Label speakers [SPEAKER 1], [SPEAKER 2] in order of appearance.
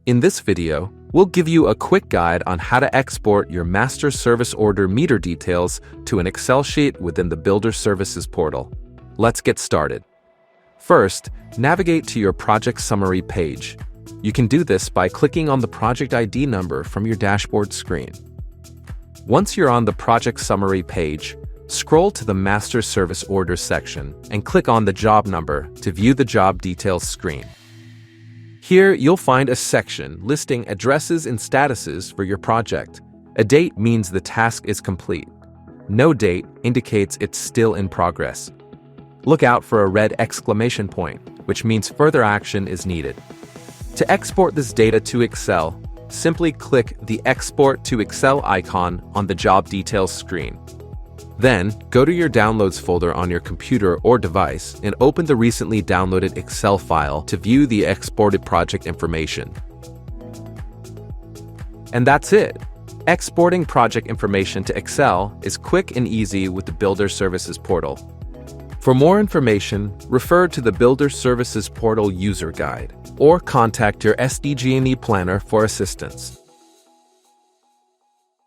[SPEAKER 1] In this video, we'll give you a quick guide on how to export your master service order meter details to an Excel sheet within the Builder Services portal. Let's get started. First, navigate to your project summary page. You can do this by clicking on the project ID number from your dashboard screen. Once you're on the project summary page, scroll to the Master Service Orders section and click on the job number to view the job details screen. Here, you'll find a section listing addresses and statuses for your project. A date means the task is complete. No date indicates it's still in progress. Look out for a red exclamation point, which means further action is needed. To export this data to Excel, simply click the Export to Excel icon on the Job Details screen. Then, go to your Downloads folder on your computer or device and open the recently downloaded Excel file to view the exported project information. And that's it! Exporting project information to Excel is quick and easy with the Builder Services portal. For more information, refer to the Builder Services portal user guide or contact your SDG&E planner for assistance.